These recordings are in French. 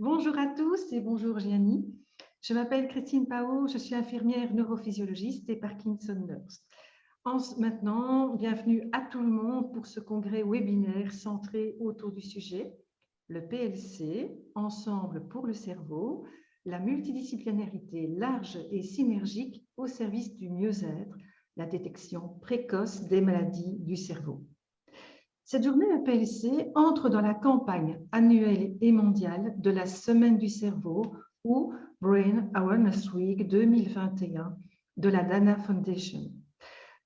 Bonjour à tous et bonjour Gianni. Je m'appelle Christine Pao, je suis infirmière neurophysiologiste et Parkinson Nurse. Maintenant, bienvenue à tout le monde pour ce congrès webinaire centré autour du sujet, le PLC, Ensemble pour le cerveau, la multidisciplinarité large et synergique au service du mieux-être, la détection précoce des maladies du cerveau. Cette journée PLC entre dans la campagne annuelle et mondiale de la Semaine du cerveau ou Brain Awareness Week 2021 de la Dana Foundation.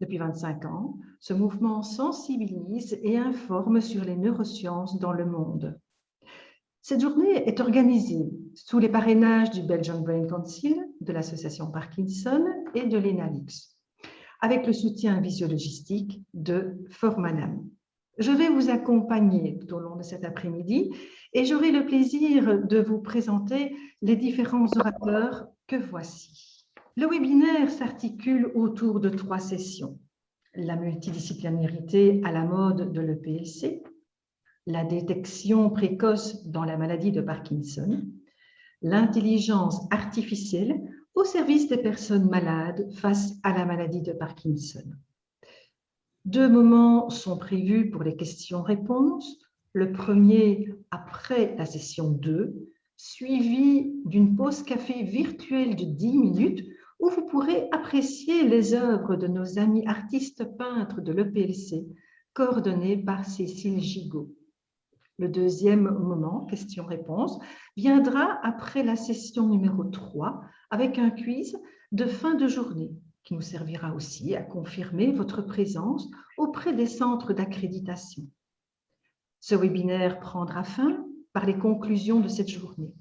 Depuis 25 ans, ce mouvement sensibilise et informe sur les neurosciences dans le monde. Cette journée est organisée sous les parrainages du Belgian Brain Council, de l'association Parkinson et de l'ENALIX, avec le soutien visiologistique de Formanam. Je vais vous accompagner tout au long de cet après-midi et j'aurai le plaisir de vous présenter les différents orateurs que voici. Le webinaire s'articule autour de 3 sessions. La multidisciplinarité à la mode de l'EPLC, la détection précoce dans la maladie de Parkinson, l'intelligence artificielle au service des personnes malades face à la maladie de Parkinson. 2 moments sont prévus pour les questions-réponses. Le premier après la session 2, suivi d'une pause café virtuelle de 10 minutes où vous pourrez apprécier les œuvres de nos amis artistes peintres de l'EPLC, coordonnés par Cécile Gigot. Le deuxième moment, questions-réponses, viendra après la session numéro 3 avec un quiz de fin de journée qui nous servira aussi à confirmer votre présence auprès des centres d'accréditation. Ce webinaire prendra fin par les conclusions de cette journée.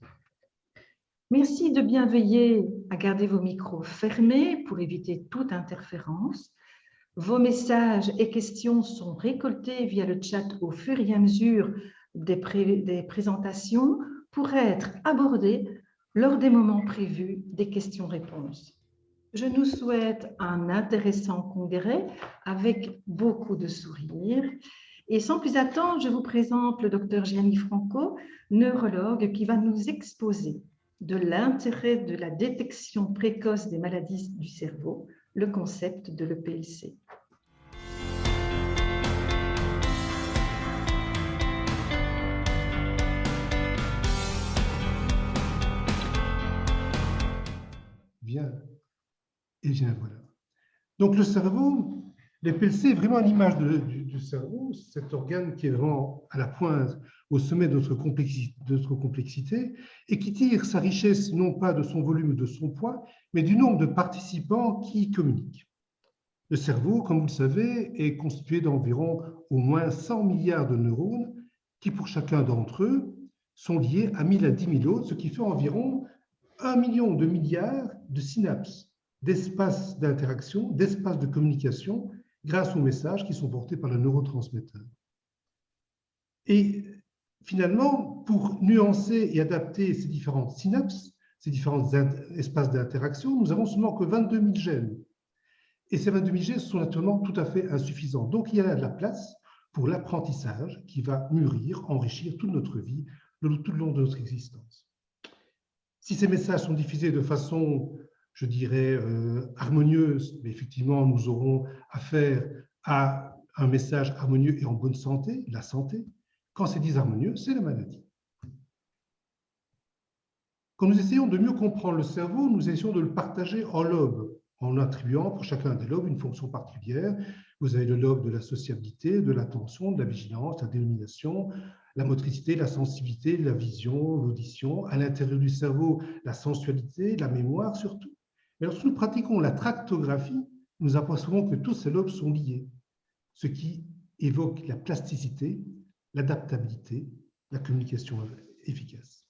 Merci de bien veiller à garder vos micros fermés pour éviter toute interférence. Vos messages et questions sont récoltés via le chat au fur et à mesure des présentations pour être abordés lors des moments prévus des questions-réponses. Je nous souhaite un intéressant congrès avec beaucoup de sourires. Et sans plus attendre, je vous présente le docteur Gianni Franco, neurologue, qui va nous exposer de l'intérêt de la détection précoce des maladies du cerveau, le concept de l'EPLC. Bien. Et bien voilà. Donc le cerveau, l'EPLC est vraiment à l'image du cerveau, cet organe qui est vraiment à la pointe, au sommet de notre complexité, et qui tire sa richesse non pas de son volume ou de son poids, mais du nombre de participants qui communiquent. Le cerveau, comme vous le savez, est constitué d'environ au moins 100 milliards de neurones qui, pour chacun d'entre eux, sont liés à 1000 à 10 000 autres, ce qui fait environ 1 million de milliards de synapses, d'espaces d'interaction, d'espaces de communication grâce aux messages qui sont portés par le neurotransmetteur. Et finalement, pour nuancer et adapter ces différentes synapses, ces différents espaces d'interaction, nous n'avons seulement que 22 000 gènes. Et ces 22 000 gènes sont naturellement tout à fait insuffisants. Donc, il y a de la place pour l'apprentissage qui va mûrir, enrichir toute notre vie, tout le long de notre existence. Si ces messages sont diffusés de façon, je dirais, harmonieuse, mais effectivement, nous aurons affaire à un message harmonieux et en bonne santé, la santé. Quand c'est disharmonieux, c'est la maladie. Quand nous essayons de mieux comprendre le cerveau, nous essayons de le partager en lobes, en attribuant pour chacun des lobes une fonction particulière. Vous avez le lobe de la sociabilité, de l'attention, de la vigilance, la dénomination, la motricité, la sensibilité, la vision, l'audition. À l'intérieur du cerveau, la sensualité, la mémoire surtout. Mais lorsque nous pratiquons la tractographie, nous apercevons que tous ces lobes sont liés, ce qui évoque la plasticité, l'adaptabilité, la communication efficace.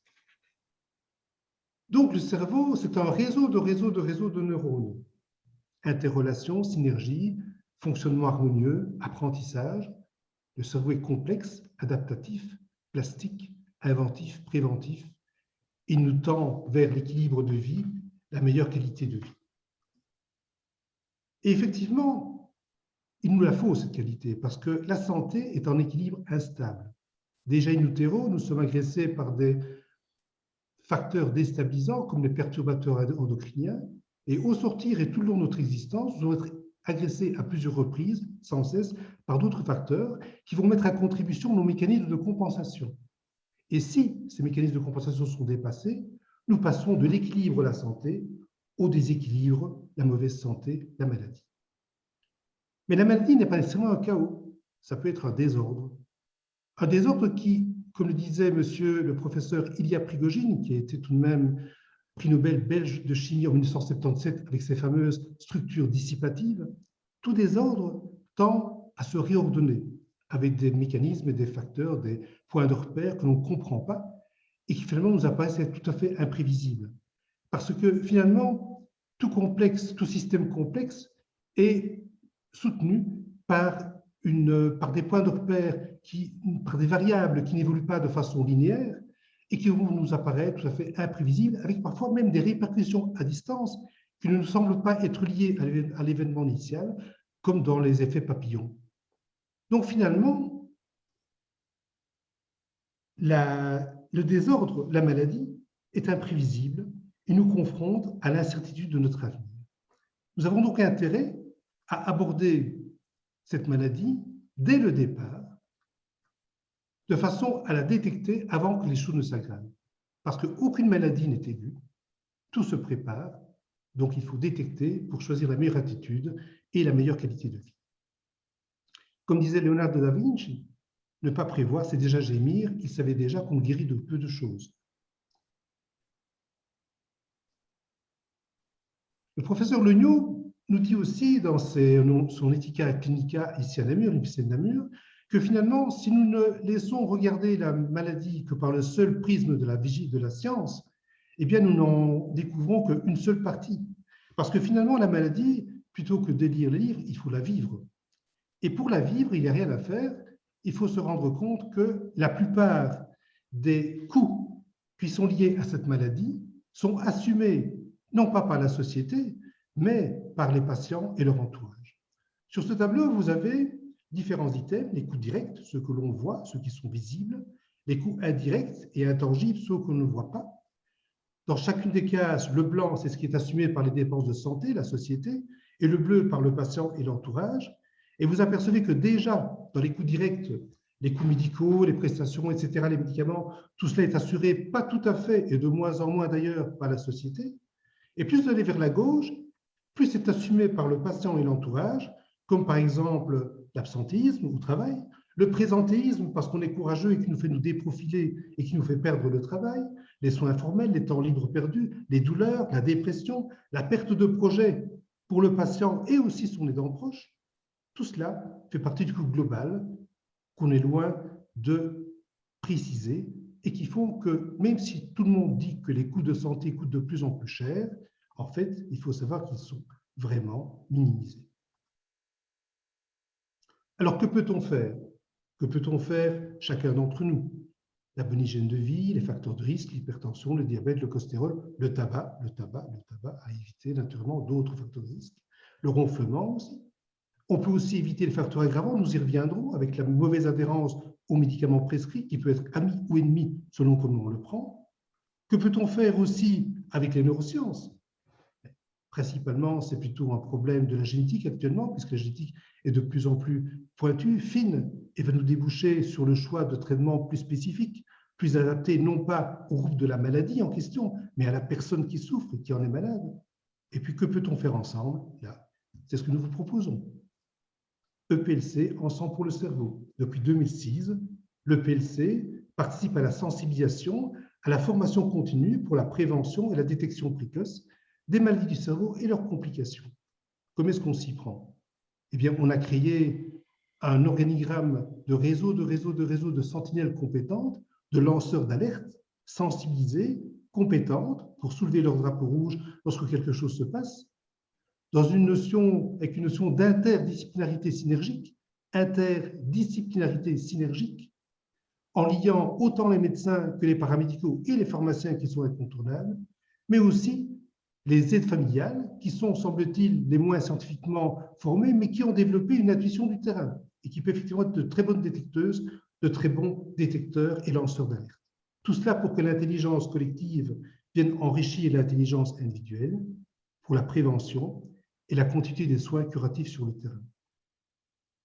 Donc le cerveau, c'est un réseau de neurones. Interrelation, synergie, fonctionnement harmonieux, apprentissage. Le cerveau est complexe, adaptatif, plastique, inventif, préventif. Il nous tend vers l'équilibre de vie, la meilleure qualité de vie. Et effectivement, il nous la faut, cette qualité, parce que la santé est en équilibre instable. Déjà in utero, nous sommes agressés par des facteurs déstabilisants comme les perturbateurs endocriniens. Et au sortir et tout le long de notre existence, nous allons être agressés à plusieurs reprises, sans cesse, par d'autres facteurs qui vont mettre à contribution nos mécanismes de compensation. Et si ces mécanismes de compensation sont dépassés, nous passons de l'équilibre, la santé, au déséquilibre, la mauvaise santé, la maladie. Mais la maladie n'est pas nécessairement un chaos, ça peut être un désordre. Un désordre qui, comme le disait monsieur le professeur Ilya Prigogine, qui a été tout de même prix Nobel belge de chimie en 1977 avec ses fameuses structures dissipatives, tout désordre tend à se réordonner avec des mécanismes et des facteurs, des points de repère que l'on ne comprend pas et qui finalement nous apparaissent être tout à fait imprévisibles. Parce que finalement, tout complexe, tout système complexe est soutenu par des points de repère, par des variables qui n'évoluent pas de façon linéaire et qui vont nous apparaître tout à fait imprévisibles, avec parfois même des répercussions à distance qui ne nous semblent pas être liées à l'événement initial, comme dans les effets papillons. Donc finalement, le désordre, la maladie, est imprévisible et nous confronte à l'incertitude de notre avenir. Nous avons donc intérêt à aborder cette maladie dès le départ, de façon à la détecter avant que les choses ne s'aggravent. Parce qu'aucune maladie n'est aiguë, tout se prépare, donc il faut détecter pour choisir la meilleure attitude et la meilleure qualité de vie. Comme disait Leonardo da Vinci, ne pas prévoir, c'est déjà gémir, il savait déjà qu'on guérit de peu de choses. Le professeur Legnaud nous dit aussi dans son Ethica Clinica ici à Namur, l'université de Namur, que finalement, si nous ne laissons regarder la maladie que par le seul prisme de la science, eh bien, nous n'en découvrons qu'une seule partie. Parce que finalement, la maladie, plutôt que de lire les livres, il faut la vivre. Et pour la vivre, il n'y a rien à faire. Il faut se rendre compte que la plupart des coûts qui sont liés à cette maladie sont assumés non pas par la société, mais par les patients et leur entourage. Sur ce tableau, vous avez différents items, les coûts directs, ceux que l'on voit, ceux qui sont visibles, les coûts indirects et intangibles, ceux qu'on ne voit pas. Dans chacune des cases, le blanc, c'est ce qui est assumé par les dépenses de santé, la société, et le bleu par le patient et l'entourage. Et vous apercevez que déjà, dans les coûts directs, les coûts médicaux, les prestations, etc., les médicaments, tout cela est assuré, pas tout à fait, et de moins en moins d'ailleurs, par la société. Et plus vous allez vers la gauche, plus c'est assumé par le patient et l'entourage, comme par exemple l'absentéisme au travail, le présentéisme parce qu'on est courageux et qui nous fait nous déprofiler et qui nous fait perdre le travail, les soins informels, les temps libres perdus, les douleurs, la dépression, la perte de projet pour le patient et aussi son aidant proche. Tout cela fait partie du coût global qu'on est loin de préciser et qui font que même si tout le monde dit que les coûts de santé coûtent de plus en plus cher, en fait, il faut savoir qu'ils sont vraiment minimisés. Alors, que peut-on faire? Que peut-on faire chacun d'entre nous? La bonne hygiène de vie, les facteurs de risque, l'hypertension, le diabète, le cholestérol, le tabac à éviter naturellement d'autres facteurs de risque, le ronflement aussi. On peut aussi éviter les facteurs aggravants, nous y reviendrons, avec la mauvaise adhérence aux médicaments prescrits, qui peut être ami ou ennemi selon comment on le prend. Que peut-on faire aussi avec les neurosciences? Principalement, c'est plutôt un problème de la génétique actuellement, puisque la génétique est de plus en plus pointue, fine, et va nous déboucher sur le choix de traitements plus spécifiques, plus adaptés non pas au groupe de la maladie en question, mais à la personne qui souffre et qui en est malade. Et puis, que peut-on faire ensemble? Là, c'est ce que nous vous proposons. EPLC, Ensemble pour le cerveau. Depuis 2006, l'EPLC participe à la sensibilisation, à la formation continue pour la prévention et la détection précoce des maladies du cerveau et leurs complications. Comment est-ce qu'on s'y prend? Eh bien, on a créé un organigramme de réseaux de sentinelles compétentes, de lanceurs d'alerte, sensibilisés, compétentes pour soulever leur drapeau rouge lorsque quelque chose se passe, avec une notion d'interdisciplinarité synergique, en liant autant les médecins que les paramédicaux et les pharmaciens qui sont incontournables, mais aussi les aides familiales, qui sont, semble-t-il, les moins scientifiquement formées, mais qui ont développé une intuition du terrain et qui peuvent effectivement être de très bonnes détecteuses, de très bons détecteurs et lanceurs d'alerte. Tout cela pour que l'intelligence collective vienne enrichir l'intelligence individuelle pour la prévention et la continuité des soins curatifs sur le terrain.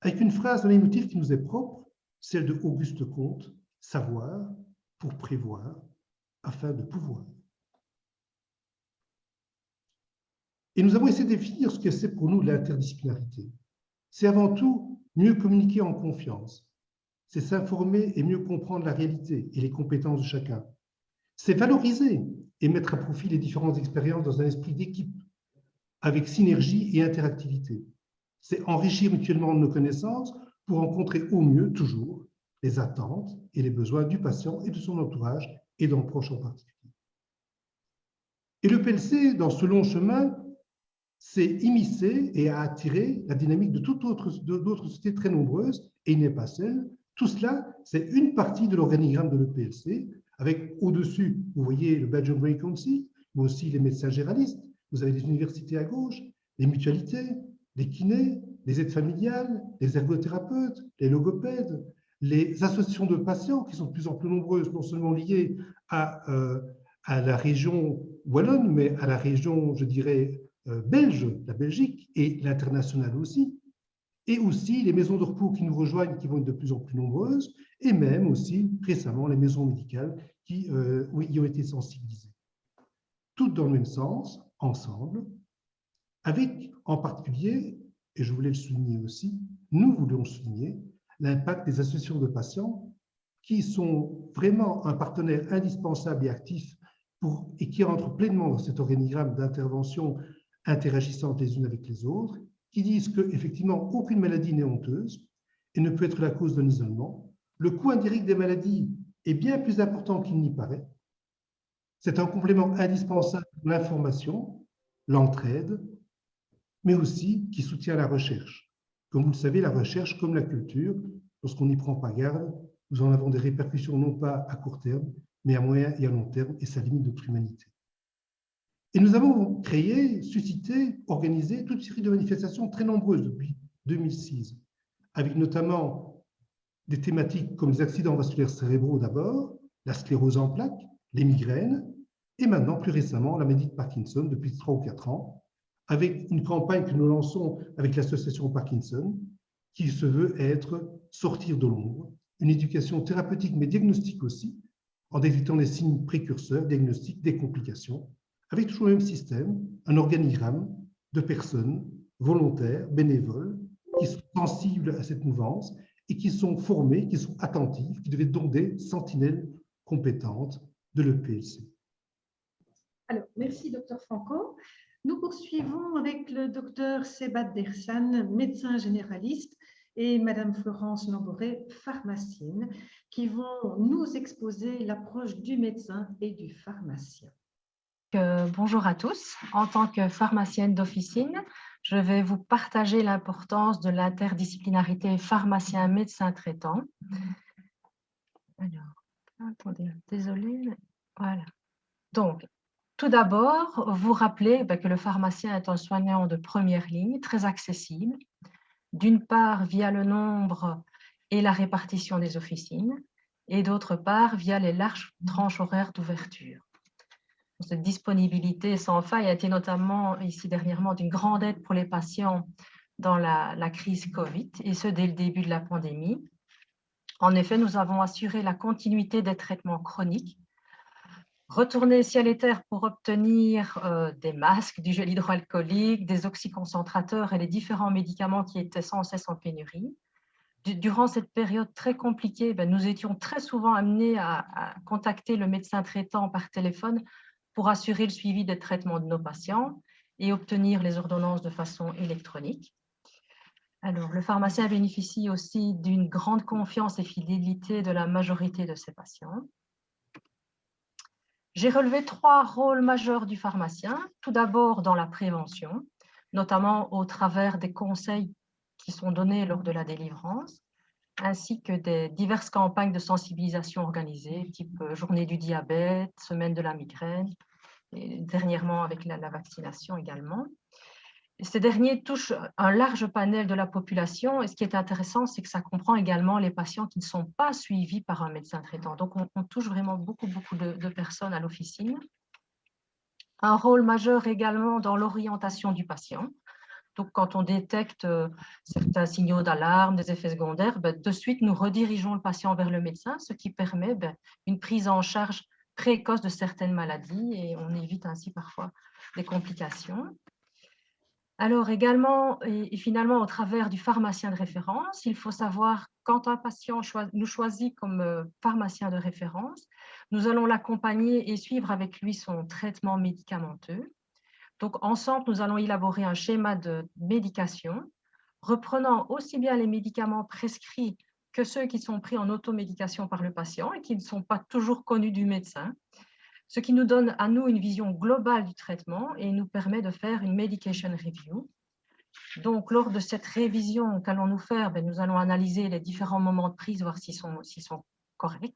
Avec une phrase d'un motif qui nous est propre, celle de Auguste Comte, savoir pour prévoir afin de pouvoir. Et nous avons essayé de définir ce que c'est pour nous l'interdisciplinarité. C'est avant tout mieux communiquer en confiance. C'est s'informer et mieux comprendre la réalité et les compétences de chacun. C'est valoriser et mettre à profit les différentes expériences dans un esprit d'équipe, avec synergie et interactivité. C'est enrichir mutuellement nos connaissances pour rencontrer au mieux, toujours, les attentes et les besoins du patient et de son entourage et d'un proche en particulier. Et le PLC, dans ce long chemin, s'est immiscé et a attiré la dynamique de d'autres sociétés très nombreuses, et il n'est pas seul. Tout cela, c'est une partie de l'organigramme de l'EPLC, avec au-dessus, vous voyez le Belgian Brain Council, mais aussi les médecins généralistes. Vous avez des universités à gauche, les mutualités, les kinés, les aides familiales, les ergothérapeutes, les logopèdes, les associations de patients qui sont de plus en plus nombreuses, non seulement liées à la région wallonne, mais à la région, je dirais, belge, la Belgique, et l'international aussi, et aussi les maisons de repos qui nous rejoignent, qui vont être de plus en plus nombreuses, et même aussi récemment les maisons médicales qui y ont été sensibilisées. Toutes dans le même sens, ensemble, avec en particulier, et je voulais le souligner aussi, nous voulons souligner l'impact des associations de patients qui sont vraiment un partenaire indispensable et actif et qui rentrent pleinement dans cet organigramme d'intervention interagissantes les unes avec les autres, qui disent qu'effectivement, aucune maladie n'est honteuse et ne peut être la cause d'un isolement. Le coût indirect des maladies est bien plus important qu'il n'y paraît. C'est un complément indispensable pour l'information, l'entraide, mais aussi qui soutient la recherche. Comme vous le savez, la recherche, comme la culture, lorsqu'on n'y prend pas garde, nous en avons des répercussions non pas à court terme, mais à moyen et à long terme, et ça limite notre humanité. Et nous avons créé, suscité, organisé toute une série de manifestations très nombreuses depuis 2006, avec notamment des thématiques comme les accidents vasculaires cérébraux d'abord, la sclérose en plaques, les migraines, et maintenant, plus récemment, la maladie de Parkinson depuis 3 ou 4 ans, avec une campagne que nous lançons avec l'association Parkinson, qui se veut être sortir de l'ombre, une éducation thérapeutique mais diagnostique aussi, en détectant les signes précurseurs, diagnostiques, des complications, avec toujours le même système, un organigramme de personnes volontaires, bénévoles, qui sont sensibles à cette mouvance et qui sont formées, qui sont attentives, qui devaient donc des sentinelles compétentes de l'EPLC. Alors, merci, Dr Franco. Nous poursuivons avec le Dr Sebat Dersan, médecin généraliste, et Madame Florence Lamboré, pharmacienne, qui vont nous exposer l'approche du médecin et du pharmacien. Bonjour à tous. En tant que pharmacienne d'officine, je vais vous partager l'importance de l'interdisciplinarité pharmacien-médecin traitant. Alors, attendez, désolée, voilà. Donc, tout d'abord, vous rappelez que le pharmacien est un soignant de première ligne, très accessible, d'une part via le nombre et la répartition des officines, et d'autre part via les larges tranches horaires d'ouverture. Cette disponibilité sans faille a été notamment ici dernièrement d'une grande aide pour les patients dans la crise Covid, et ce dès le début de la pandémie. En effet, nous avons assuré la continuité des traitements chroniques, retourné ciel et terre pour obtenir des masques, du gel hydroalcoolique, des oxyconcentrateurs et les différents médicaments qui étaient sans cesse en pénurie. Durant cette période très compliquée, nous étions très souvent amenés à contacter le médecin traitant par téléphone pour assurer le suivi des traitements de nos patients et obtenir les ordonnances de façon électronique. Alors, le pharmacien bénéficie aussi d'une grande confiance et fidélité de la majorité de ses patients. J'ai relevé 3 rôles majeurs du pharmacien. Tout d'abord dans la prévention, notamment au travers des conseils qui sont donnés lors de la délivrance, ainsi que des diverses campagnes de sensibilisation organisées, type journée du diabète, semaine de la migraine, et dernièrement avec la vaccination également. Ces derniers touchent un large panel de la population et ce qui est intéressant, c'est que ça comprend également les patients qui ne sont pas suivis par un médecin traitant. Donc, on touche vraiment beaucoup de personnes à l'officine. Un rôle majeur également dans l'orientation du patient. Donc, quand on détecte certains signaux d'alarme, des effets secondaires, de suite, nous redirigeons le patient vers le médecin, ce qui permet une prise en charge précoce de certaines maladies et on évite ainsi parfois des complications. Alors également, et finalement, au travers du pharmacien de référence, il faut savoir quand un patient nous choisit comme pharmacien de référence, nous allons l'accompagner et suivre avec lui son traitement médicamenteux. Donc ensemble, nous allons élaborer un schéma de médication, reprenant aussi bien les médicaments prescrits que ceux qui sont pris en automédication par le patient et qui ne sont pas toujours connus du médecin, ce qui nous donne à nous une vision globale du traitement et nous permet de faire une medication review. Donc, lors de cette révision qu'allons-nous faire, nous allons analyser les différents moments de prise, voir s'ils sont corrects,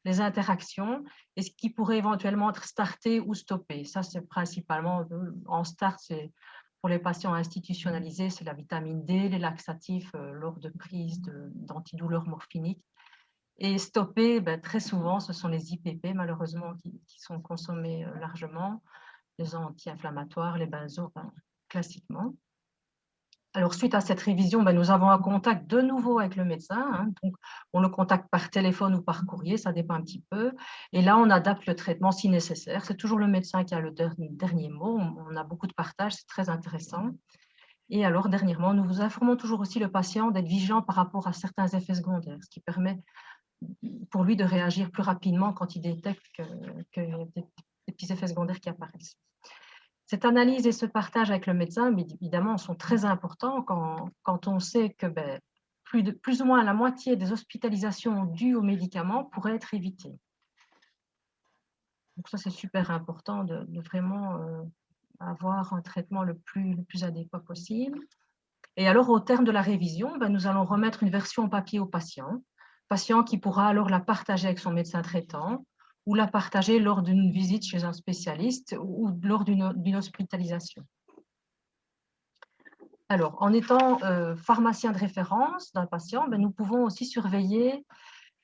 les interactions et ce qui pourrait éventuellement être starté ou stoppé. Ça, c'est principalement en start, c'est pour les patients institutionnalisés, c'est la vitamine D, les laxatifs lors de prise d'antidouleurs morphiniques. Et stoppé, très souvent, ce sont les IPP, malheureusement, qui sont consommés largement, les anti-inflammatoires, les benzos, classiquement. Alors, suite à cette révision, nous avons un contact de nouveau avec le médecin. Donc, on le contacte par téléphone ou par courrier, ça dépend un petit peu. Et là, on adapte le traitement si nécessaire. C'est toujours le médecin qui a le dernier mot. On a beaucoup de partage, c'est très intéressant. Et alors, dernièrement, nous vous informons toujours aussi le patient d'être vigilant par rapport à certains effets secondaires, ce qui permet pour lui de réagir plus rapidement quand il détecte que des petits effets secondaires qui apparaissent. Cette analyse et ce partage avec le médecin, évidemment, sont très importants quand on sait que plus ou moins la moitié des hospitalisations dues aux médicaments pourraient être évitées. Donc ça, c'est super important de vraiment avoir un traitement le plus adéquat possible. Et alors, au terme de la révision, nous allons remettre une version papier au patient qui pourra alors la partager avec son médecin traitant ou la partager lors d'une visite chez un spécialiste ou lors d'une hospitalisation. Alors, en étant pharmacien de référence d'un patient, nous pouvons aussi surveiller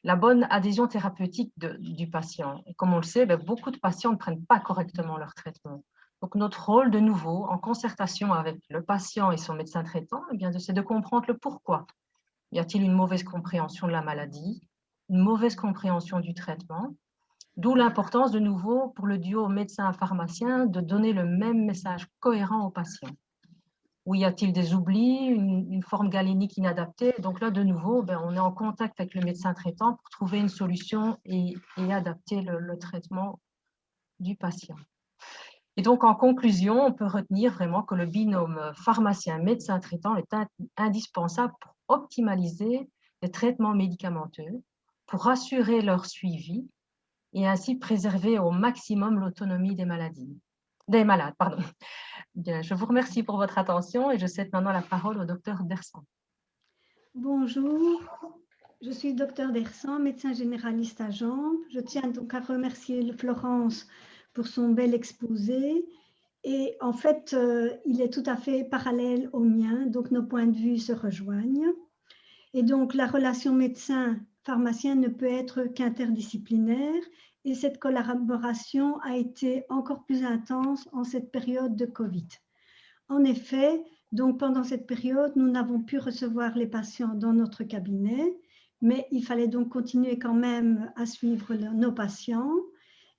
la bonne adhésion thérapeutique du patient. Et comme on le sait, beaucoup de patients ne prennent pas correctement leur traitement. Donc, notre rôle, de nouveau, en concertation avec le patient et son médecin traitant, c'est de comprendre le pourquoi. Y a-t-il une mauvaise compréhension de la maladie, une mauvaise compréhension du traitement? D'où l'importance, de nouveau, pour le duo médecin-pharmacien, de donner le même message cohérent au patient. Ou y a-t-il des oublis, une forme galénique inadaptée? Donc là, de nouveau, on est en contact avec le médecin traitant pour trouver une solution et adapter le traitement du patient. Et donc, en conclusion, on peut retenir vraiment que le binôme pharmacien-médecin traitant est indispensable pour optimaliser les traitements médicamenteux, pour assurer leur suivi et ainsi préserver au maximum l'autonomie des malades. Bien, je vous remercie pour votre attention et je cède maintenant la parole au docteur Dersan. Bonjour, je suis docteur Dersan, médecin généraliste à Jambes. Je tiens donc à remercier Florence pour son bel exposé. Et en fait, il est tout à fait parallèle au mien, donc nos points de vue se rejoignent. Et donc, la relation médecin-pharmacien ne peut être qu'interdisciplinaire. Et cette collaboration a été encore plus intense en cette période de Covid. En effet, donc pendant cette période, nous n'avons pu recevoir les patients dans notre cabinet, mais il fallait donc continuer quand même à suivre nos patients.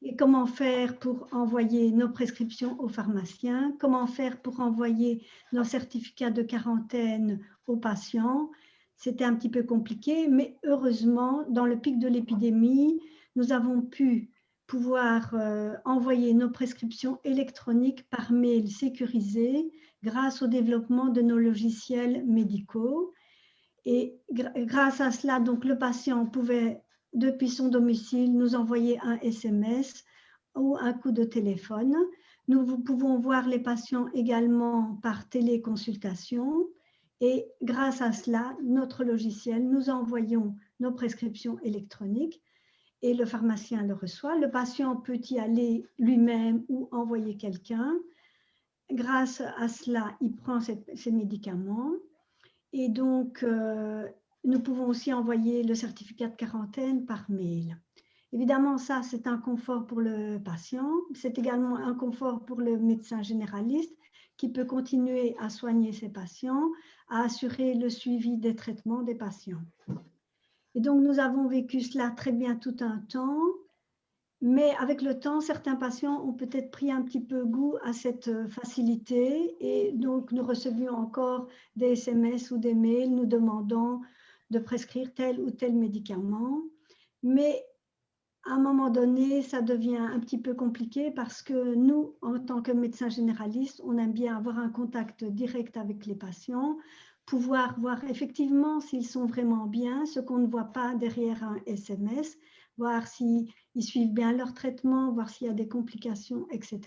Et comment faire pour envoyer nos prescriptions aux pharmaciens? Comment faire pour envoyer nos certificats de quarantaine aux patients? C'était un petit peu compliqué, mais heureusement, dans le pic de l'épidémie, nous avons pu pouvoir envoyer nos prescriptions électroniques par mail sécurisé grâce au développement de nos logiciels médicaux. Et grâce à cela, donc, le patient pouvait, depuis son domicile, nous envoyer un SMS ou un coup de téléphone. Nous pouvons voir les patients également par téléconsultation. Et grâce à cela, notre logiciel, nous envoyons nos prescriptions électroniques et le pharmacien le reçoit. Le patient peut y aller lui-même ou envoyer quelqu'un. grâce à cela, il prend ces médicaments. Et donc, nous pouvons aussi envoyer le certificat de quarantaine par mail. Évidemment, ça, c'est un confort pour le patient. C'est également un confort pour le médecin généraliste qui peut continuer à soigner ses patients, à assurer le suivi des traitements des patients. Et donc, nous avons vécu cela très bien tout un temps. Mais avec le temps, certains patients ont peut-être pris un petit peu goût à cette facilité et donc nous recevions encore des SMS ou des mails nous demandant de prescrire tel ou tel médicament. Mais à un moment donné, ça devient un petit peu compliqué parce que nous, en tant que médecins généralistes, on aime bien avoir un contact direct avec les patients, pouvoir voir effectivement s'ils sont vraiment bien, ce qu'on ne voit pas derrière un SMS, voir s'ils suivent bien leur traitement, voir s'il y a des complications, etc.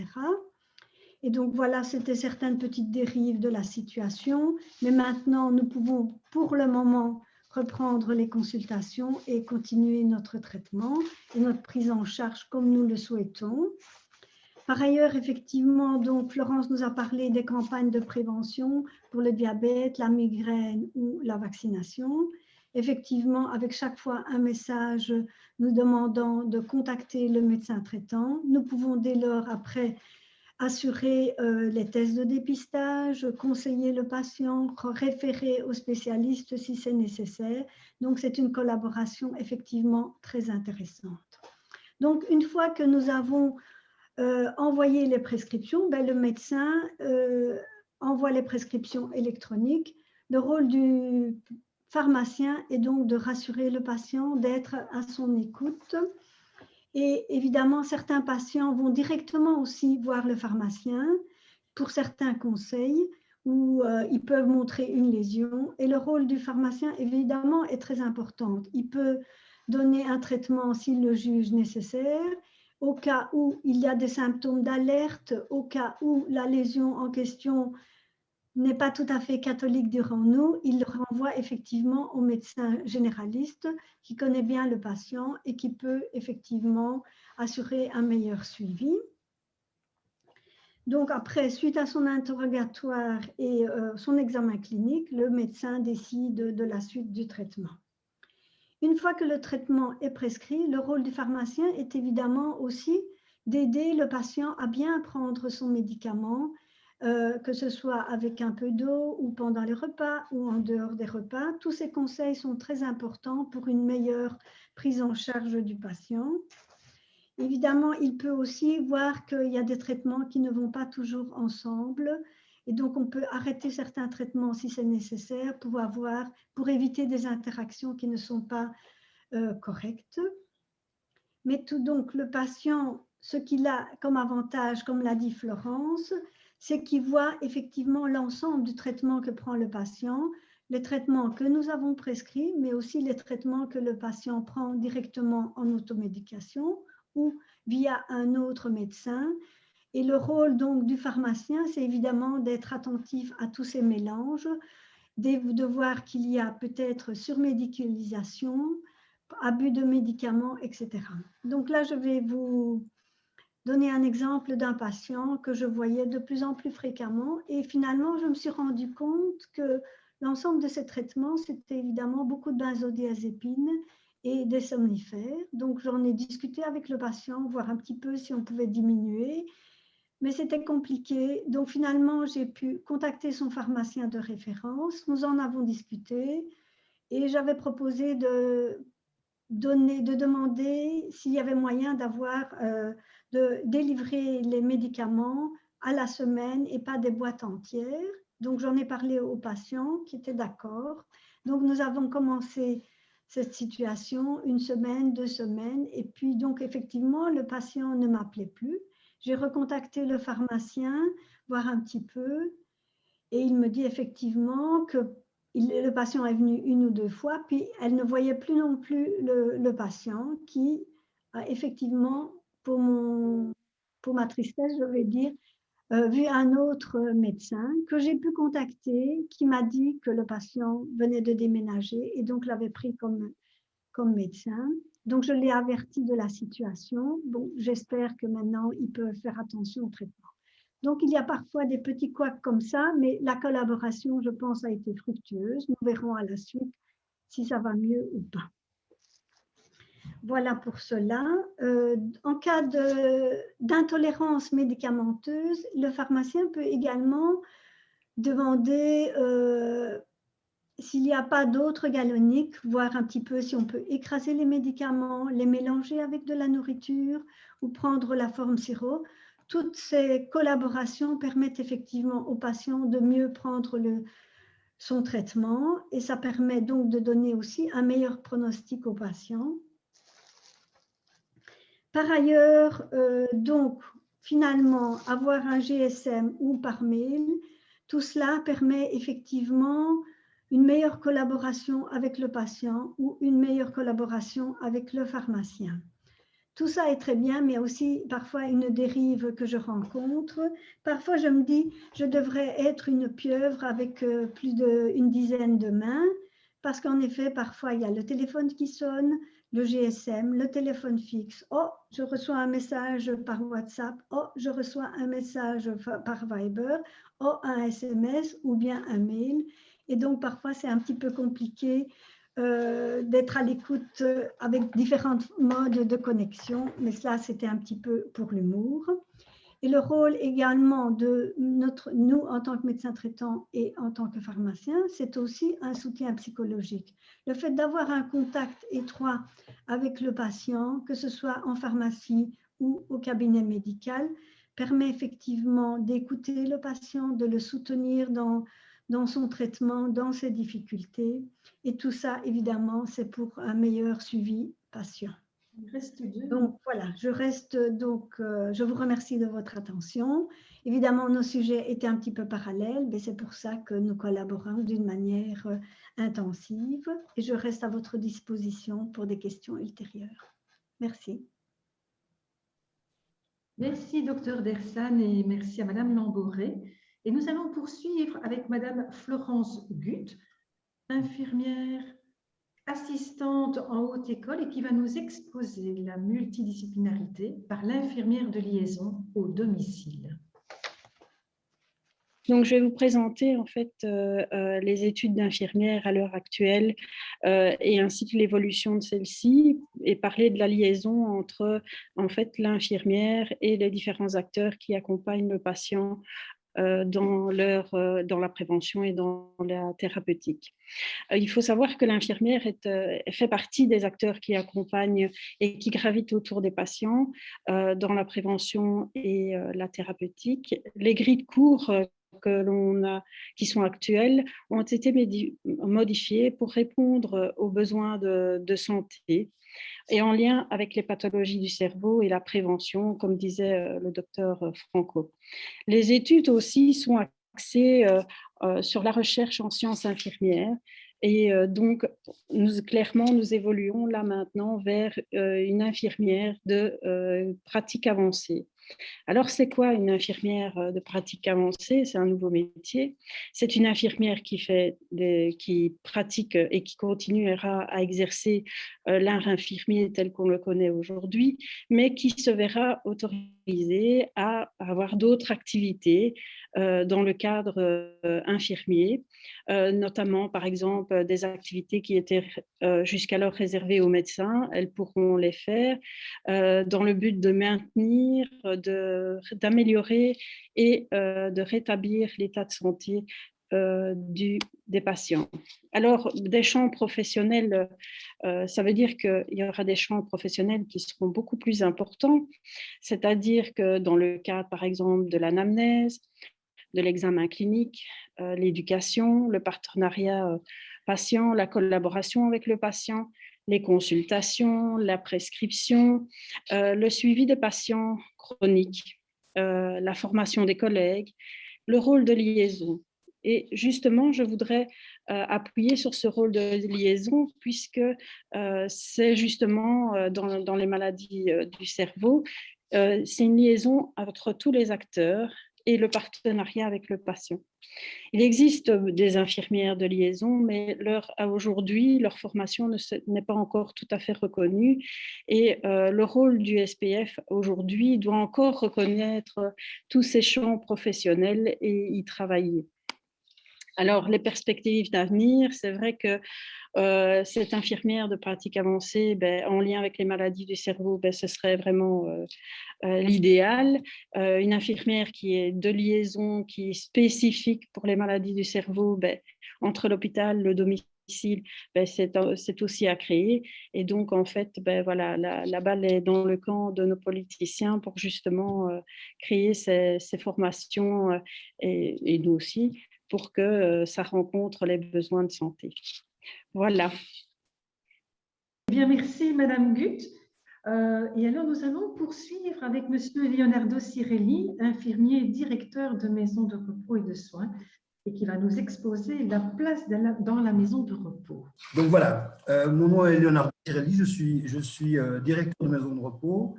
Et donc voilà, c'était certaines petites dérives de la situation, mais maintenant nous pouvons pour le moment reprendre les consultations et continuer notre traitement et notre prise en charge comme nous le souhaitons. Par ailleurs, effectivement, donc Florence nous a parlé des campagnes de prévention pour le diabète, la migraine ou la vaccination. Effectivement, avec chaque fois un message nous demandant de contacter le médecin traitant, nous pouvons dès lors après assurer les tests de dépistage, conseiller le patient, référer au spécialiste si c'est nécessaire. Donc, c'est une collaboration effectivement très intéressante. Donc, une fois que nous avons envoyé les prescriptions, ben, le médecin envoie les prescriptions électroniques. Le rôle du pharmacien est donc de rassurer le patient, d'être à son écoute. Et évidemment, certains patients vont directement aussi voir le pharmacien pour certains conseils où ils peuvent montrer une lésion. Et le rôle du pharmacien, évidemment, est très important. Il peut donner un traitement s'il le juge nécessaire, au cas où il y a des symptômes d'alerte, au cas où la lésion en question n'est pas tout à fait catholique, dirons-nous, il renvoie effectivement au médecin généraliste qui connaît bien le patient et qui peut effectivement assurer un meilleur suivi. Donc après, suite à son interrogatoire et son examen clinique, le médecin décide de la suite du traitement. Une fois que le traitement est prescrit, le rôle du pharmacien est évidemment aussi d'aider le patient à bien prendre son médicament, que ce soit avec un peu d'eau ou pendant les repas ou en dehors des repas. Tous ces conseils sont très importants pour une meilleure prise en charge du patient. Évidemment, il peut aussi voir qu'il y a des traitements qui ne vont pas toujours ensemble. Et donc, on peut arrêter certains traitements si c'est nécessaire pour éviter des interactions qui ne sont pas correctes. Mais donc, le patient, ce qu'il a comme avantage, comme l'a dit Florence, c'est qu'il voit effectivement l'ensemble du traitement que prend le patient, les traitements que nous avons prescrits, mais aussi les traitements que le patient prend directement en automédication ou via un autre médecin. Et le rôle donc du pharmacien, c'est évidemment d'être attentif à tous ces mélanges, de voir qu'il y a peut-être surmédicalisation, abus de médicaments, etc. Donc là, je vais vous donner un exemple d'un patient que je voyais de plus en plus fréquemment et finalement, je me suis rendu compte que l'ensemble de ces traitements, c'était évidemment beaucoup de benzodiazépines et des somnifères. Donc, j'en ai discuté avec le patient, voir un petit peu si on pouvait diminuer, mais c'était compliqué. Donc, finalement, j'ai pu contacter son pharmacien de référence. Nous en avons discuté et j'avais proposé de demander s'il y avait moyen de délivrer les médicaments à la semaine et pas des boîtes entières. Donc, j'en ai parlé aux patients qui étaient d'accord. Donc, nous avons commencé cette situation, 1 semaine, 2 semaines. Et puis, donc, effectivement, le patient ne m'appelait plus. J'ai recontacté le pharmacien, voir un petit peu. Et il me dit effectivement que le patient est venu 1 ou 2 fois, puis elle ne voyait plus non plus le patient qui a effectivement, pour ma tristesse, je vais dire, vu un autre médecin que j'ai pu contacter, qui m'a dit que le patient venait de déménager et donc l'avait pris comme médecin. Donc, je l'ai averti de la situation. Bon, j'espère que maintenant, ils peuvent faire attention au traitement. Donc, il y a parfois des petits couacs comme ça, mais la collaboration, je pense, a été fructueuse. Nous verrons à la suite si ça va mieux ou pas. Voilà pour cela. En cas d'intolérance médicamenteuse, le pharmacien peut également demander s'il n'y a pas d'autres galoniques, voir un petit peu si on peut écraser les médicaments, les mélanger avec de la nourriture ou prendre la forme sirop. Toutes ces collaborations permettent effectivement aux patients de mieux prendre son traitement et ça permet donc de donner aussi un meilleur pronostic aux patients. Par ailleurs, donc, finalement, avoir un GSM ou par mail, tout cela permet effectivement une meilleure collaboration avec le patient ou une meilleure collaboration avec le pharmacien. Tout ça est très bien, mais aussi parfois une dérive que je rencontre. Parfois, je me dis, je devrais être une pieuvre avec plus d'une dizaine de mains, parce qu'en effet, parfois, il y a le téléphone qui sonne, le GSM, le téléphone fixe. Oh, je reçois un message par WhatsApp. Oh, je reçois un message par Viber. Oh, un SMS ou bien un mail. Et donc, parfois, c'est un petit peu compliqué d'être à l'écoute avec différents modes de connexion. Mais cela, c'était un petit peu pour l'humour. Et le rôle également de nous, en tant que médecins traitants et en tant que pharmaciens, c'est aussi un soutien psychologique. Le fait d'avoir un contact étroit avec le patient, que ce soit en pharmacie ou au cabinet médical, permet effectivement d'écouter le patient, de le soutenir dans son traitement, dans ses difficultés. Et tout ça, évidemment, c'est pour un meilleur suivi patient. Il reste 2. Donc voilà, je vous remercie de votre attention. Évidemment, nos sujets étaient un petit peu parallèles, mais c'est pour ça que nous collaborons d'une manière intensive et je reste à votre disposition pour des questions ultérieures. Merci. Merci, docteur Dersan, et merci à Madame Lamboré. Et nous allons poursuivre avec Madame Florence Gutt, infirmière assistante en haute école et qui va nous exposer la multidisciplinarité par l'infirmière de liaison au domicile. Donc, je vais vous présenter en fait les études d'infirmière à l'heure actuelle et ainsi que l'évolution de celle-ci et parler de la liaison entre en fait l'infirmière et les différents acteurs qui accompagnent le patient dans la prévention et dans la thérapeutique. Il faut savoir que l'infirmière fait partie des acteurs qui accompagnent et qui gravitent autour des patients dans la prévention et la thérapeutique. Les grilles de cours qui sont actuelles ont été modifiées pour répondre aux besoins de santé et en lien avec les pathologies du cerveau et la prévention, comme disait le docteur Franco. Les études aussi sont axées sur la recherche en sciences infirmières et donc clairement nous évoluons là maintenant vers une infirmière de pratique avancée. Alors, c'est quoi une infirmière de pratique avancée? C'est un nouveau métier. C'est une infirmière qui pratique et qui continuera à exercer l'art infirmier tel qu'on le connaît aujourd'hui, mais qui se verra autorisée à avoir d'autres activités dans le cadre infirmier, notamment, par exemple, des activités qui étaient jusqu'alors réservées aux médecins. Elles pourront les faire dans le but de maintenir, d'améliorer et de rétablir l'état de santé des patients. Alors, des champs professionnels, ça veut dire qu'il y aura des champs professionnels qui seront beaucoup plus importants, c'est-à-dire que dans le cadre, par exemple, de l'anamnèse, de l'examen clinique, l'éducation, le partenariat patient, la collaboration avec le patient, les consultations, la prescription, le suivi des patients chroniques, la formation des collègues, le rôle de liaison. Et justement, je voudrais appuyer sur ce rôle de liaison puisque c'est justement dans les maladies du cerveau, c'est une liaison entre tous les acteurs et le partenariat avec le patient. Il existe des infirmières de liaison, mais aujourd'hui, leur formation n'est pas encore tout à fait reconnue et le rôle du SPF aujourd'hui doit encore reconnaître tous ces champs professionnels et y travailler. Alors, les perspectives d'avenir, c'est vrai que cette infirmière de pratique avancée, en lien avec les maladies du cerveau, ce serait vraiment l'idéal. Une infirmière qui est de liaison, qui est spécifique pour les maladies du cerveau, entre l'hôpital, le domicile, c'est aussi à créer. Et donc, en fait, voilà, la balle est dans le camp de nos politiciens pour justement créer ces formations et nous aussi, pour que ça rencontre les besoins de santé. Voilà. Bien, merci Madame Gut. Et alors, nous allons poursuivre avec Monsieur Leonardo Cirelli, infirmier et directeur de maison de repos et de soins, et qui va nous exposer la place dans la maison de repos. Donc voilà, mon nom est Leonardo Cirelli, je suis directeur de maison de repos.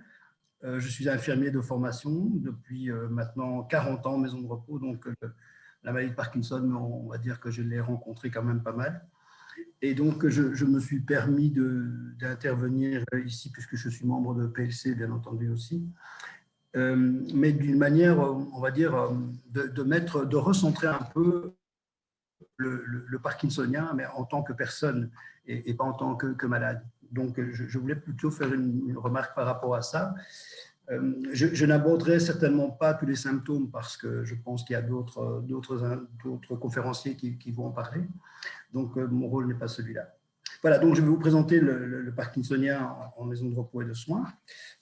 Je suis infirmier de formation depuis maintenant 40 ans, maison de repos. Donc, la maladie de Parkinson, on va dire que je l'ai rencontrée quand même pas mal. Et donc, je me suis permis d'intervenir ici, puisque je suis membre de PLC, bien entendu aussi, mais d'une manière, on va dire, de recentrer un peu le parkinsonien, mais en tant que personne et pas en tant que malade. Donc, je voulais plutôt faire une remarque par rapport à ça. Je n'aborderai certainement pas tous les symptômes parce que je pense qu'il y a d'autres conférenciers qui vont en parler. Donc, mon rôle n'est pas celui-là. Voilà, donc je vais vous présenter le parkinsonien en maison de repos et de soins.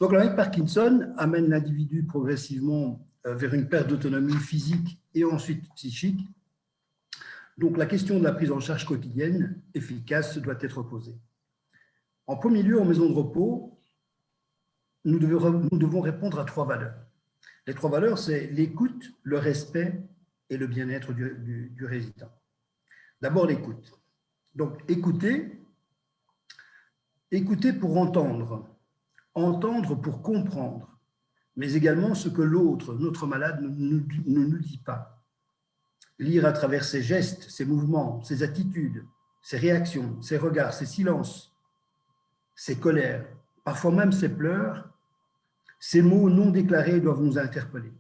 Donc, la maladie de Parkinson amène l'individu progressivement vers une perte d'autonomie physique et ensuite psychique. Donc, la question de la prise en charge quotidienne efficace doit être posée. En premier lieu, en maison de repos, nous devons répondre à 3 valeurs. Les 3 valeurs, c'est l'écoute, le respect et le bien-être du résident. D'abord, l'écoute. Donc, écouter pour entendre pour comprendre, mais également ce que l'autre, notre malade, ne nous dit pas. Lire à travers ses gestes, ses mouvements, ses attitudes, ses réactions, ses regards, ses silences, ses colères, parfois même ses pleurs. Ces mots non déclarés doivent nous interpeller.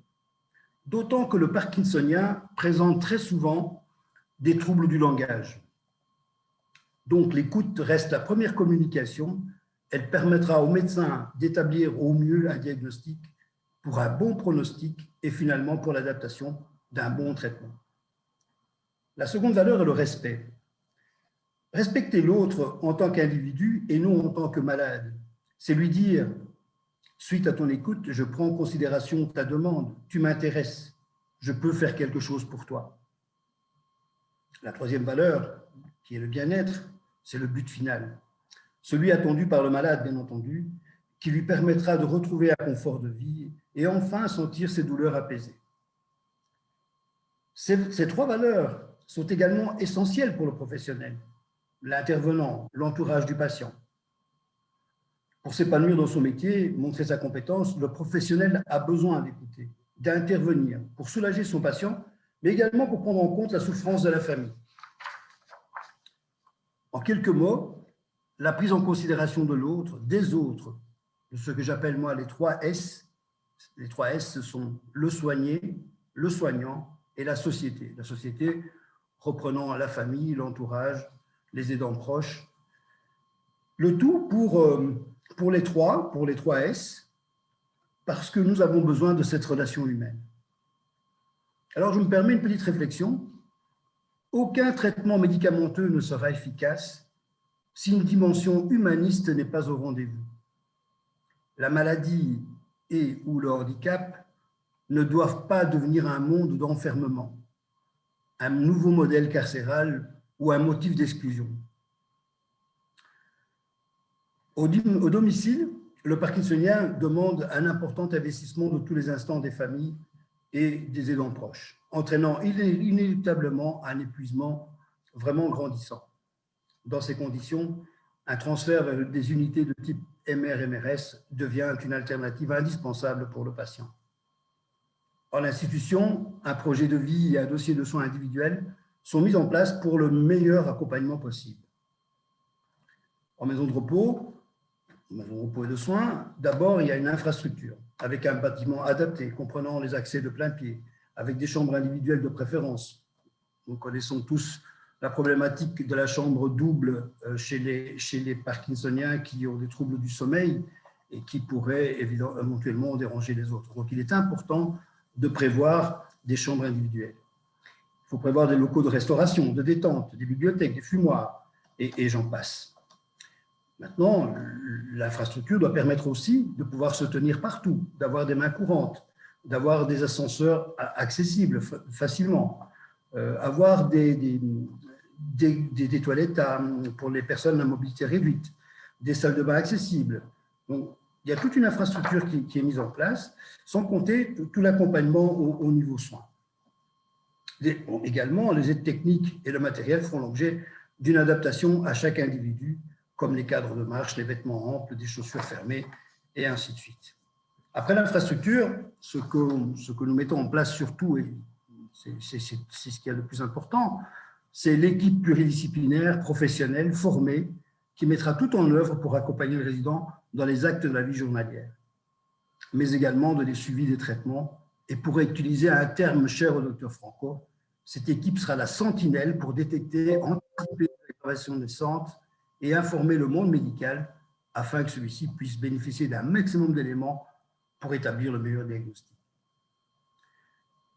D'autant que le parkinsonien présente très souvent des troubles du langage. Donc, l'écoute reste la première communication. Elle permettra au médecin d'établir au mieux un diagnostic pour un bon pronostic et finalement pour l'adaptation d'un bon traitement. La seconde valeur est le respect. Respecter l'autre en tant qu'individu et non en tant que malade, c'est lui dire: suite à ton écoute, je prends en considération ta demande, tu m'intéresses, je peux faire quelque chose pour toi. La troisième valeur, qui est le bien-être, c'est le but final. Celui attendu par le malade, bien entendu, qui lui permettra de retrouver un confort de vie et enfin sentir ses douleurs apaisées. Ces 3 valeurs sont également essentielles pour le professionnel, l'intervenant, l'entourage du patient. Pour s'épanouir dans son métier, montrer sa compétence, le professionnel a besoin d'écouter, d'intervenir pour soulager son patient, mais également pour prendre en compte la souffrance de la famille. En quelques mots, la prise en considération de l'autre, des autres, de ce que j'appelle moi les 3 S. Les 3 S, ce sont le soigné, le soignant et la société. La société reprenant la famille, l'entourage, les aidants proches. Le tout pour les 3 S, parce que nous avons besoin de cette relation humaine. Alors, je me permets une petite réflexion. Aucun traitement médicamenteux ne sera efficace si une dimension humaniste n'est pas au rendez-vous. La maladie ou le handicap ne doivent pas devenir un monde d'enfermement, un nouveau modèle carcéral ou un motif d'exclusion. Au domicile, le parkinsonien demande un important investissement de tous les instants des familles et des aidants proches, entraînant inéluctablement un épuisement vraiment grandissant. Dans ces conditions, un transfert vers des unités de type MR-MRS devient une alternative indispensable pour le patient. En institution, un projet de vie et un dossier de soins individuels sont mis en place pour le meilleur accompagnement possible. En maison de repos et de soins, d'abord, il y a une infrastructure avec un bâtiment adapté, comprenant les accès de plein pied, avec des chambres individuelles de préférence. Nous connaissons tous la problématique de la chambre double chez les Parkinsoniens qui ont des troubles du sommeil et qui pourraient éventuellement déranger les autres. Donc, il est important de prévoir des chambres individuelles. Il faut prévoir des locaux de restauration, de détente, des bibliothèques, des fumoirs, et j'en passe. Maintenant, l'infrastructure doit permettre aussi de pouvoir se tenir partout, d'avoir des mains courantes, d'avoir des ascenseurs accessibles facilement, avoir des toilettes pour les personnes à mobilité réduite, des salles de bain accessibles. Donc, il y a toute une infrastructure qui est mise en place, sans compter tout l'accompagnement au niveau soins. Également, les aides techniques et le matériel font l'objet d'une adaptation à chaque individu, comme les cadres de marche, les vêtements amples, des chaussures fermées, et ainsi de suite. Après l'infrastructure, ce que nous mettons en place surtout, et c'est ce qui est le plus important, c'est l'équipe pluridisciplinaire, professionnelle, formée, qui mettra tout en œuvre pour accompagner le résident dans les actes de la vie journalière, mais également de les suivis des traitements. Et pour utiliser un terme cher au docteur Franco, cette équipe sera la sentinelle pour détecter, anticiper les dégradations naissantes et informer le monde médical afin que celui-ci puisse bénéficier d'un maximum d'éléments pour établir le meilleur diagnostic.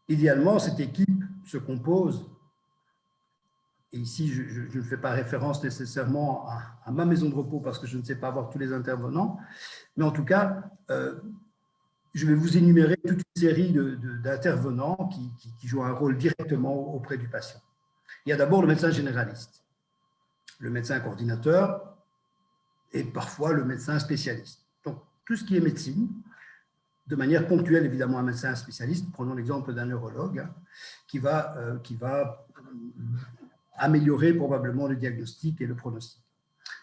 Idéalement, cette équipe se compose, et ici je ne fais pas référence nécessairement à ma maison de repos parce que je ne sais pas avoir tous les intervenants, mais en tout cas, je vais vous énumérer toute une série d'intervenants qui jouent un rôle directement auprès du patient. Il y a d'abord le médecin généraliste, le médecin coordinateur et parfois le médecin spécialiste. Donc, tout ce qui est médecine, de manière ponctuelle, évidemment, un médecin spécialiste, prenons l'exemple d'un neurologue, qui va améliorer probablement le diagnostic et le pronostic.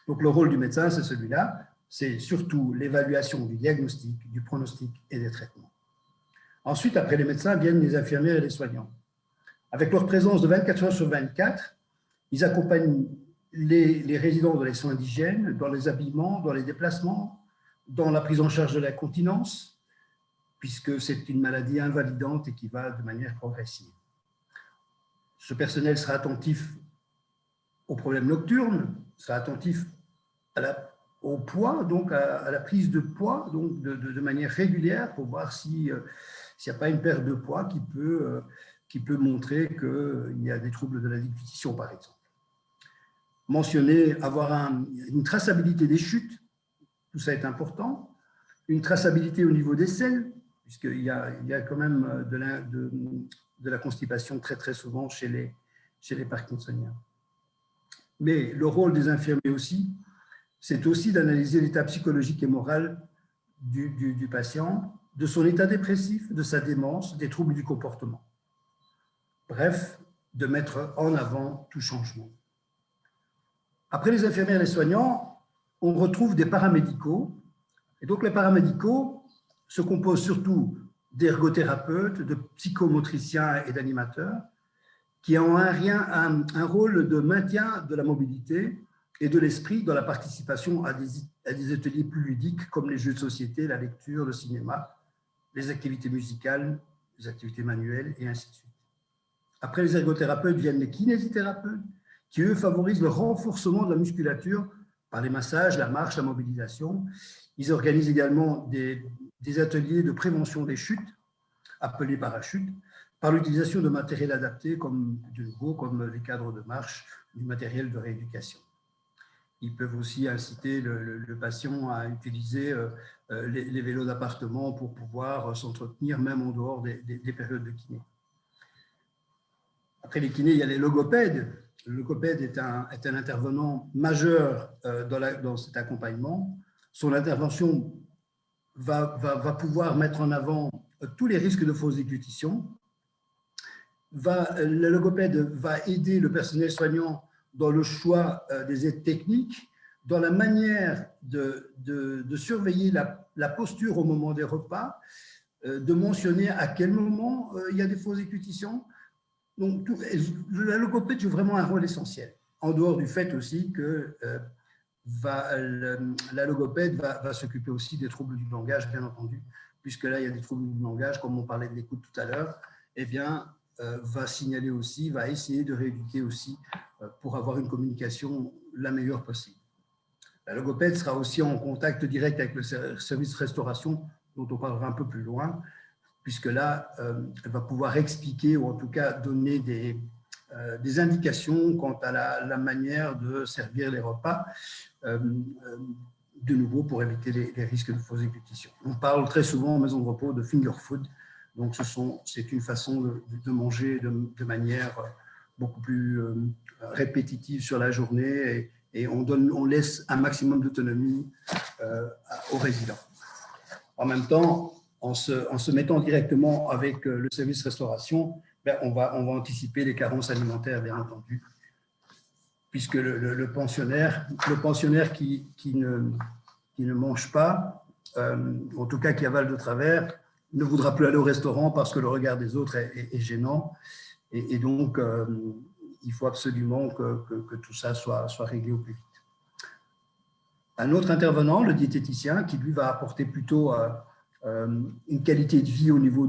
Donc, le rôle du médecin, c'est celui-là, c'est surtout l'évaluation du diagnostic, du pronostic et des traitements. Ensuite, après les médecins, viennent les infirmières et les soignants. Avec leur présence de 24 heures sur 24, ils accompagnent les résidents dans les soins d'hygiène, dans les habillements, dans les déplacements, dans la prise en charge de l'incontinence, puisque c'est une maladie invalidante et qui va de manière progressive. Ce personnel sera attentif aux problèmes nocturnes, sera attentif au poids, donc à la prise de poids, donc de manière régulière pour voir s'il n'y a pas une perte de poids qui peut montrer qu'il y a des troubles de la déglutition, par exemple. Mentionner, avoir une traçabilité des chutes, tout ça est important, une traçabilité au niveau des selles, puisqu'il y a quand même de la constipation très très souvent chez les Parkinsoniens. Mais le rôle des infirmiers aussi, c'est aussi d'analyser l'état psychologique et moral du patient, de son état dépressif, de sa démence, des troubles du comportement. Bref, de mettre en avant tout changement. Après les infirmières et les soignants, on retrouve des paramédicaux. Et donc les paramédicaux se composent surtout d'ergothérapeutes, de psychomotriciens et d'animateurs qui ont un rôle de maintien de la mobilité et de l'esprit dans la participation à des ateliers plus ludiques comme les jeux de société, la lecture, le cinéma, les activités musicales, les activités manuelles et ainsi de suite. Après les ergothérapeutes viennent les kinésithérapeutes qui, eux, favorisent le renforcement de la musculature par les massages, la marche, la mobilisation. Ils organisent également des ateliers de prévention des chutes, appelés parachutes, par l'utilisation de matériel adapté comme les cadres de marche, du matériel de rééducation. Ils peuvent aussi inciter le patient à utiliser les vélos d'appartement pour pouvoir s'entretenir même en dehors des périodes de kiné. Après les kinés, il y a les logopèdes. Le logopède est un intervenant majeur dans cet accompagnement. Son intervention va pouvoir mettre en avant tous les risques de fausse déglutition. Le logopède va aider le personnel soignant dans le choix des aides techniques, dans la manière de surveiller la posture au moment des repas, de mentionner à quel moment il y a des fausses déglutitions. Donc, la logopède joue vraiment un rôle essentiel, en dehors du fait aussi que la logopède va s'occuper aussi des troubles du langage, bien entendu, puisque là, il y a des troubles du langage, comme on parlait de l'écoute tout à l'heure, eh bien, va signaler aussi, va essayer de rééduquer aussi pour avoir une communication la meilleure possible. La logopède sera aussi en contact direct avec le service restauration, dont on parlera un peu plus loin, puisque là, elle va pouvoir expliquer ou en tout cas donner des indications quant à la manière de servir les repas, de nouveau pour éviter les risques de fausse déglutition. On parle très souvent en maison de repos de finger food, donc c'est une façon de manger de manière beaucoup plus répétitive sur la journée et on laisse un maximum d'autonomie aux résidents. En même temps, en se mettant directement avec le service restauration, on va anticiper les carences alimentaires, bien entendu, puisque le pensionnaire qui ne mange pas, en tout cas qui avale de travers, ne voudra plus aller au restaurant parce que le regard des autres est gênant. Et donc, il faut absolument que tout ça soit réglé au plus vite. Un autre intervenant, le diététicien, qui lui va apporter plutôt une qualité de vie au niveau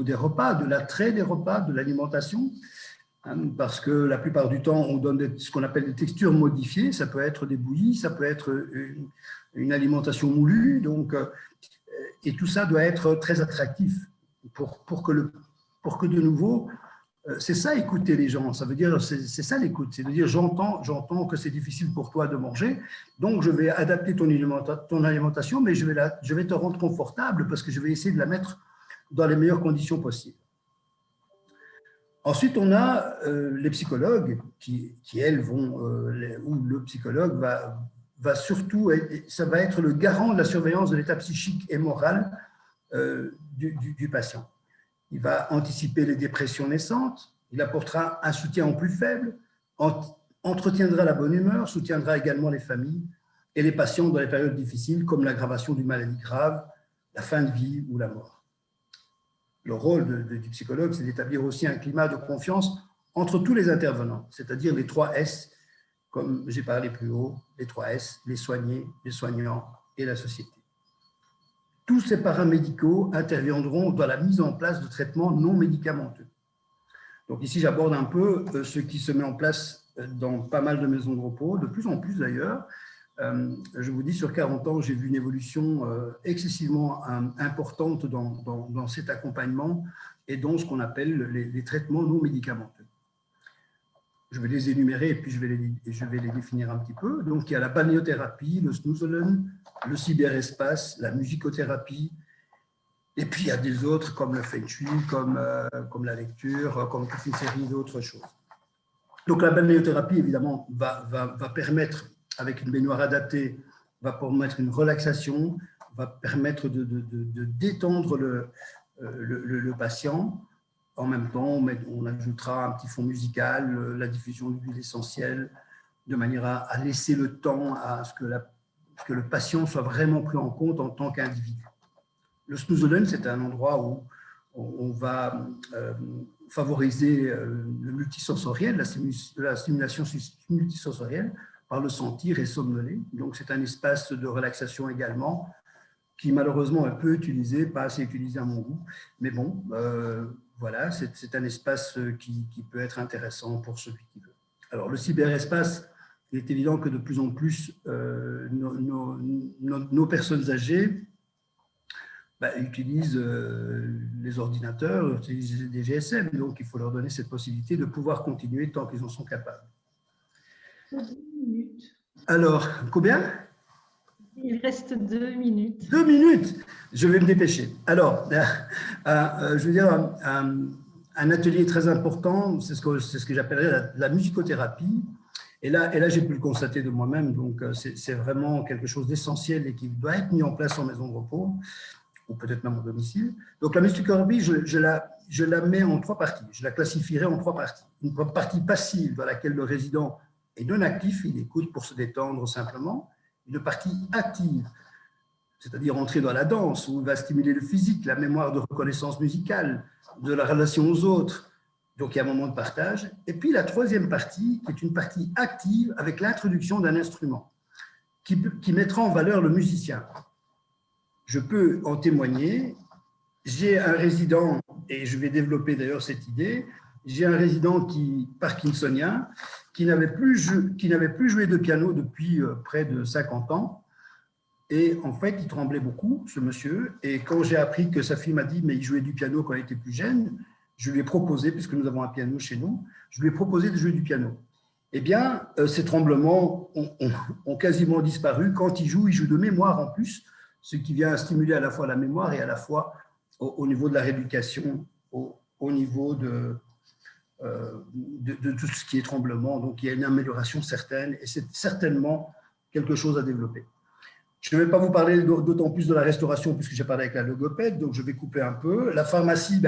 des repas, de l'attrait des repas, de l'alimentation, parce que la plupart du temps, on donne ce qu'on appelle des textures modifiées, ça peut être des bouillies, ça peut être une alimentation moulue, donc, et tout ça doit être très attractif pour que de nouveau, c'est ça écouter les gens, ça veut dire, c'est ça l'écoute, c'est de dire j'entends que c'est difficile pour toi de manger, donc je vais adapter ton alimentation, mais je vais te rendre confortable parce que je vais essayer de la mettre dans les meilleures conditions possibles. Ensuite, on a les psychologues qui elles, où le psychologue va surtout, ça va être le garant de la surveillance de l'état psychique et moral du patient. Il va anticiper les dépressions naissantes, il apportera un soutien aux plus faibles, entretiendra la bonne humeur, soutiendra également les familles et les patients dans les périodes difficiles comme l'aggravation d'une maladie grave, la fin de vie ou la mort. Le rôle du psychologue, c'est d'établir aussi un climat de confiance entre tous les intervenants, c'est-à-dire les 3 S, comme j'ai parlé plus haut, les 3 S, les soignés, les soignants et la société. Tous ces paramédicaux interviendront dans la mise en place de traitements non médicamenteux. Donc ici, j'aborde un peu ce qui se met en place dans pas mal de maisons de repos, de plus en plus d'ailleurs. Je vous dis, sur 40 ans, j'ai vu une évolution excessivement importante dans cet accompagnement et dans ce qu'on appelle les traitements non médicamenteux. Je vais les énumérer et puis je vais les définir un petit peu. Donc, il y a la balnéothérapie, le snoozelen, le cyberespace, la musicothérapie, et puis il y a des autres comme le feng shui, comme la lecture, comme toute une série d'autres choses. Donc, la balnéothérapie, évidemment, va permettre, avec une baignoire adaptée, va permettre une relaxation, va permettre de détendre le patient. En même temps, on ajoutera un petit fond musical, la diffusion d'huile essentielle, de manière à laisser le temps à ce que le patient soit vraiment pris en compte en tant qu'individu. Le snoozelen, c'est un endroit où on va favoriser le multisensoriel, la stimulation multisensorielle par le sentir et somnoler. Donc, c'est un espace de relaxation également qui malheureusement est peu utilisé, pas assez utilisé à mon goût. Mais bon, voilà, c'est un espace qui peut être intéressant pour celui qui veut. Alors, le cyberespace, il est évident que de plus en plus, nos personnes âgées utilisent les ordinateurs, utilisent des GSM, donc il faut leur donner cette possibilité de pouvoir continuer tant qu'ils en sont capables. 2 minutes. Alors, combien ? Il reste 2 minutes. 2 minutes. Je vais me dépêcher. Alors, je veux dire, un atelier très important, c'est ce que j'appellerais la musicothérapie. Et là j'ai pu le constater de moi-même, donc c'est vraiment quelque chose d'essentiel et qui doit être mis en place en maison de repos, ou peut-être même au domicile. Donc la musicothérapie, je la mets en 3 parties. Je la classifierai en 3 parties. Une partie passive dans laquelle le résident est non actif, il écoute pour se détendre simplement. Une partie active c'est-à-dire entrer dans la danse, où il va stimuler le physique, la mémoire de reconnaissance musicale, de la relation aux autres. Donc, il y a un moment de partage. Et puis, la troisième partie, qui est une partie active avec l'introduction d'un instrument qui mettra en valeur le musicien. Je peux en témoigner. J'ai un résident, et je vais développer d'ailleurs cette idée, j'ai un résident parkinsonien qui n'avait plus joué de piano depuis près de 50 ans. Et en fait, il tremblait beaucoup, ce monsieur. Et quand j'ai appris que sa fille m'a dit, mais il jouait du piano quand il était plus jeune, je lui ai proposé, puisque nous avons un piano chez nous, je lui ai proposé de jouer du piano. Eh bien, ces tremblements ont quasiment disparu. Quand il joue de mémoire en plus, ce qui vient stimuler à la fois la mémoire et à la fois au niveau de la rééducation, au niveau de tout ce qui est tremblement. Donc, il y a une amélioration certaine et c'est certainement quelque chose à développer. Je ne vais pas vous parler d'autant plus de la restauration puisque j'ai parlé avec la logopède, donc je vais couper un peu. La pharmacie,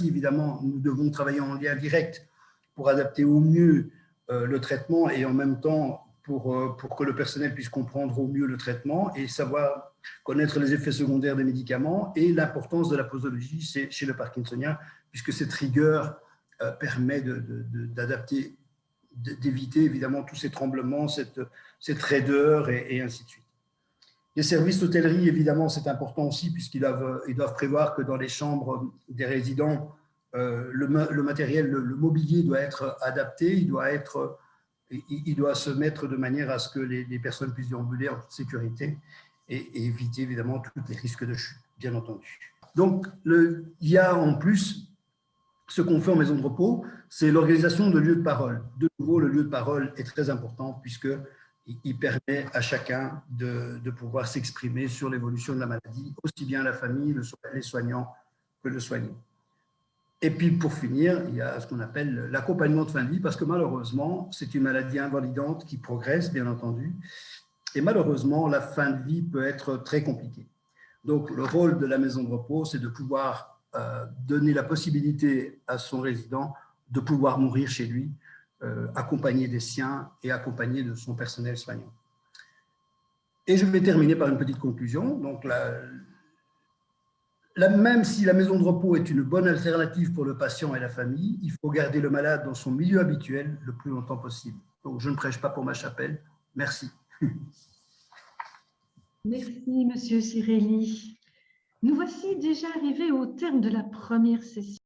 évidemment, nous devons travailler en lien direct pour adapter au mieux le traitement et en même temps pour que le personnel puisse comprendre au mieux le traitement et savoir connaître les effets secondaires des médicaments et l'importance de la posologie chez le parkinsonien puisque cette rigueur permet d'adapter, d'éviter évidemment tous ces tremblements, cette raideur et ainsi de suite. Les services d'hôtellerie, évidemment, c'est important aussi puisqu'ils doivent prévoir que dans les chambres des résidents, le matériel, le mobilier doit être adapté, il doit se mettre de manière à ce que les personnes puissent déambuler en toute sécurité et éviter évidemment tous les risques de chute, bien entendu. Donc, il y a en plus ce qu'on fait en maison de repos, c'est l'organisation de lieux de parole. De nouveau, le lieu de parole est très important puisqu'il permet à chacun de pouvoir s'exprimer sur l'évolution de la maladie, aussi bien la famille, les soignants que le soigné. Et puis, pour finir, il y a ce qu'on appelle l'accompagnement de fin de vie, parce que malheureusement, c'est une maladie invalidante qui progresse, bien entendu, et malheureusement, la fin de vie peut être très compliquée. Donc, le rôle de la maison de repos, c'est de pouvoir donner la possibilité à son résident de pouvoir mourir chez lui, accompagné des siens et accompagné de son personnel soignant. Et je vais terminer par une petite conclusion. Donc, même si la maison de repos est une bonne alternative pour le patient et la famille, il faut garder le malade dans son milieu habituel le plus longtemps possible. Donc, je ne prêche pas pour ma chapelle. Merci. Merci, Monsieur Cirelli. Nous voici déjà arrivés au terme de la première session.